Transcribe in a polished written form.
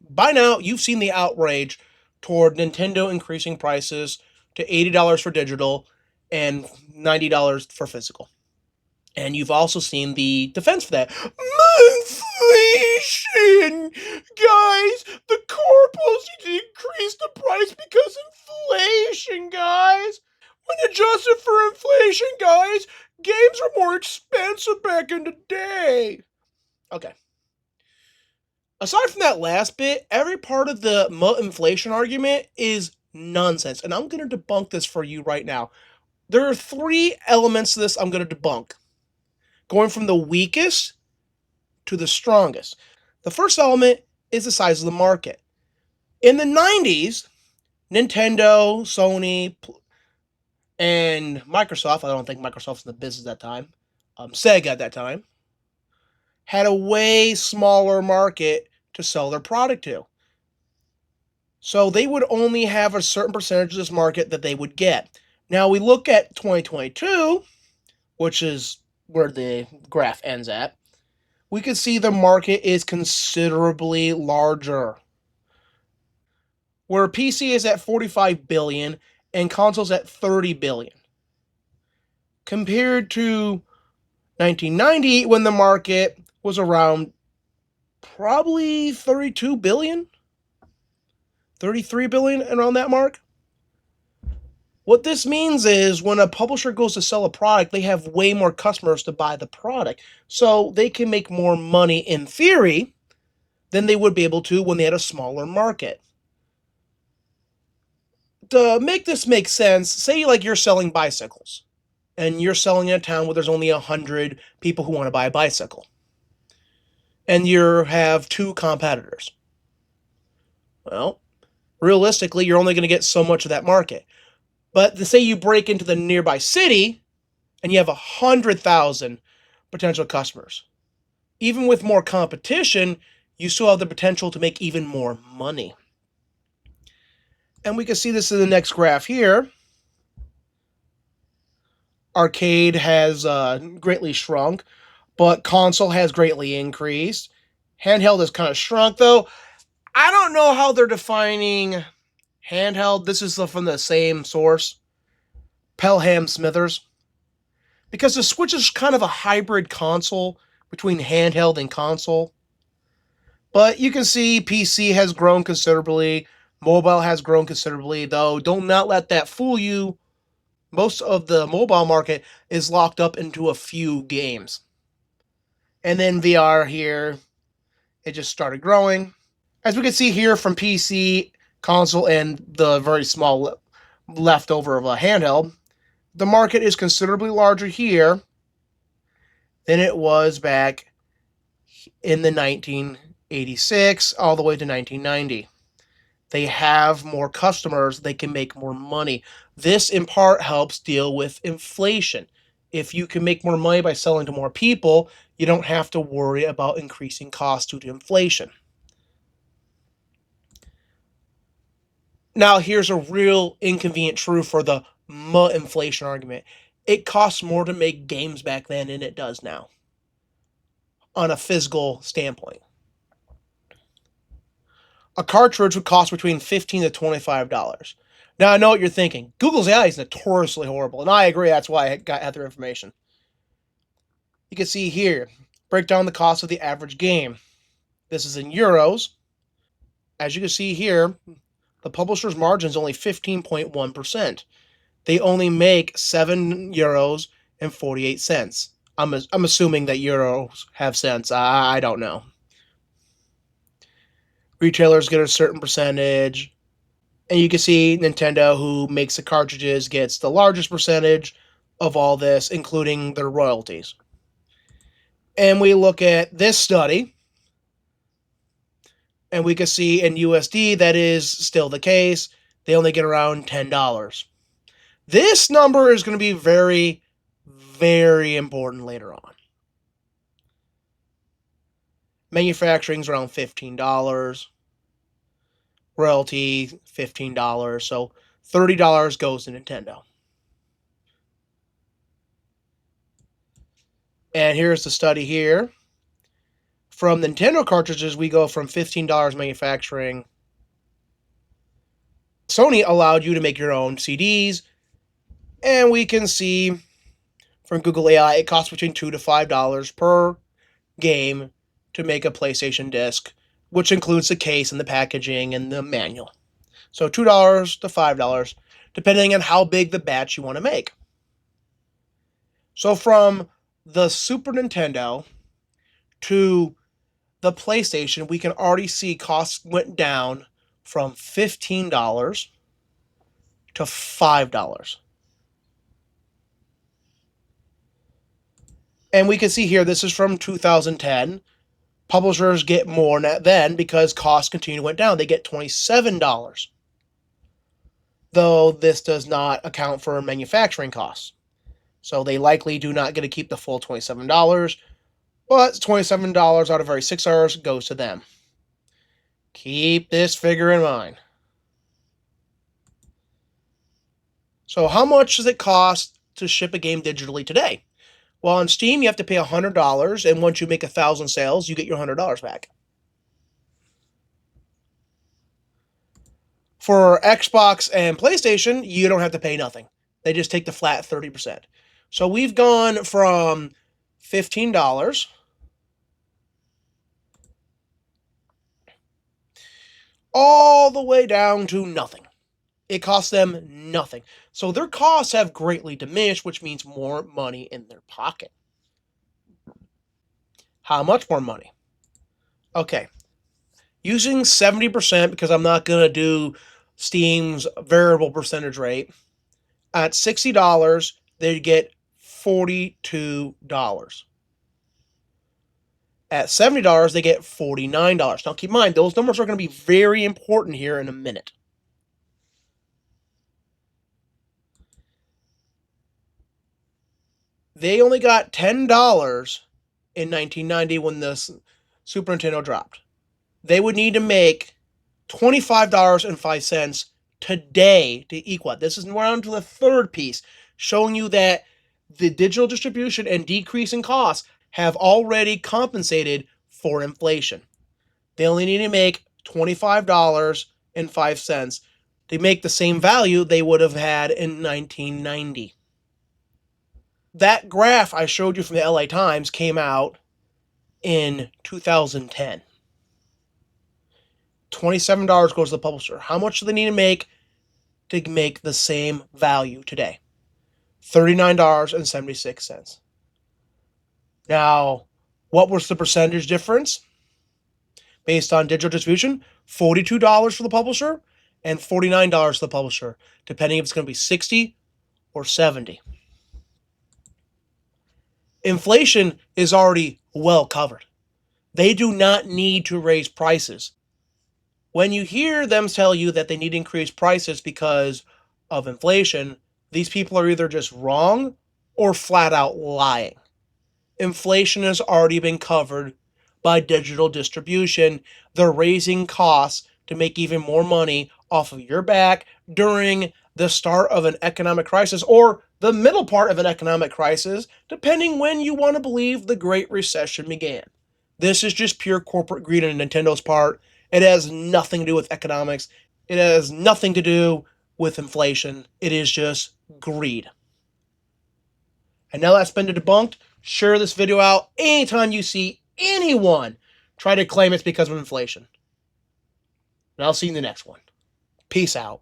By now, you've seen the outrage toward Nintendo increasing prices to $80 for digital and $90 for physical. And you've also seen the defense for that. Inflation! Guys, the corpos need to increase the price because inflation, guys! When adjusted for inflation, guys, games were more expensive back in the day. Okay. Aside from that last bit, every part of the inflation argument is nonsense. And I'm going to debunk this for you right now. There are three elements to this I'm going to debunk, going from the weakest to the strongest. The first element is the size of the market. In the 90s, Nintendo, Sony, and Microsoft, I don't think Microsoft's in the business at that time, Sega at that time, had a way smaller market to sell their product to. So they would only have a certain percentage of this market that they would get. Now we look at 2022, which is where the graph ends at. We can see the market is considerably larger. Where PC is at 45 billion and consoles at 30 billion. Compared to 1990 when the market was around probably 32 billion, 33 billion around that mark. What this means is when a publisher goes to sell a product, they have way more customers to buy the product. So they can make more money in theory than they would be able to when they had a smaller market. To make this make sense, say like you're selling bicycles and you're selling in a town where there's only 100 people who want to buy a bicycle. And you have two competitors. Well, realistically, you're only going to get so much of that market. But to say you break into the nearby city and you have 100,000 potential customers. Even with more competition, you still have the potential to make even more money. And we can see this in the next graph here. Arcade has greatly shrunk, but console has greatly increased. Handheld has kind of shrunk, though. I don't know how they're defining handheld. This is from the same source, Pelham Smithers. Because the Switch is kind of a hybrid console between handheld and console. But you can see PC has grown considerably, mobile has grown considerably, though don't not let that fool you. Most of the mobile market is locked up into a few games. And then VR here, it just started growing. As we can see here from PC, console, and the very small leftover of a handheld, the market is considerably larger here than it was back in the 1986 all the way to 1990. They have more customers, they can make more money. This in part helps deal with inflation. If you can make more money by selling to more people, you don't have to worry about increasing costs due to inflation. Now, here's a real inconvenient truth for the inflation argument. It costs more to make games back then than it does now, on a physical standpoint. A cartridge would cost between $15 to $25. Now, I know what you're thinking. Google's AI is notoriously horrible, and I agree. That's why I got their information. You can see here, break down the cost of the average game. This is in euros. As you can see here, the publisher's margin is only 15.1%. They only make €7 and 48 cents. I'm assuming that euros have cents. I don't know. Retailers get a certain percentage. And you can see Nintendo, who makes the cartridges, gets the largest percentage of all this, including their royalties. And we look at this study, and we can see in USD that is still the case. They only get around $10. This number is going to be very, very important later on. Manufacturing is around $15. Royalty, $15. So $30 goes to Nintendo. And here's the study here. From Nintendo cartridges, we go from $15 manufacturing. Sony allowed you to make your own CDs, and we can see from Google AI it costs between $2 to $5 per game to make a PlayStation disc, which includes the case and the packaging and the manual. So $2 to $5, depending on how big the batch you want to make. So from the Super Nintendo to the PlayStation, we can already see costs went down from $15 to $5. And we can see here, this is from 2010. Publishers get more then because costs continue to went down. They get $27. Though this does not account for manufacturing costs. So they likely do not get to keep the full $27, but $27 out of every 6 hours goes to them. Keep this figure in mind. So how much does it cost to ship a game digitally today? Well, on Steam, you have to pay $100, and once you make 1,000 sales, you get your $100 back. For Xbox and PlayStation, you don't have to pay nothing. They just take the flat 30%. So we've gone from $15 all the way down to nothing. It costs them nothing. So their costs have greatly diminished, which means more money in their pocket. How much more money? Okay. Using 70%, because I'm not going to do Steam's variable percentage rate, at $60, they get $42. At $70, they get $49. Now keep in mind, those numbers are going to be very important here in a minute. They only got $10 in 1990 when the Super Nintendo dropped. They would need to make $25.05 today to equal it. This is around to the third piece, showing you that the digital distribution and decrease in costs have already compensated for inflation. They only need to make $25.05 to make the same value they would have had in 1990. That graph I showed you from the LA Times came out in 2010. $27 goes to the publisher. How much do they need to make the same value today? $39.76. Now, what was the percentage difference? Based on digital distribution, $42 for the publisher and $49 for the publisher, depending if it's going to be 60 or 70. Inflation is already well covered. They do not need to raise prices. When you hear them tell you that they need to increase prices because of inflation, these people are either just wrong or flat out lying. Inflation has already been covered by digital distribution. They're raising costs to make even more money off of your back during the start of an economic crisis or the middle part of an economic crisis, depending when you want to believe the Great Recession began. This is just pure corporate greed on Nintendo's part. It has nothing to do with economics. It has nothing to do with inflation. It is just greed. And now that's been debunked. Share this video out anytime you see anyone try to claim it's because of inflation. And I'll see you in the next one. Peace out.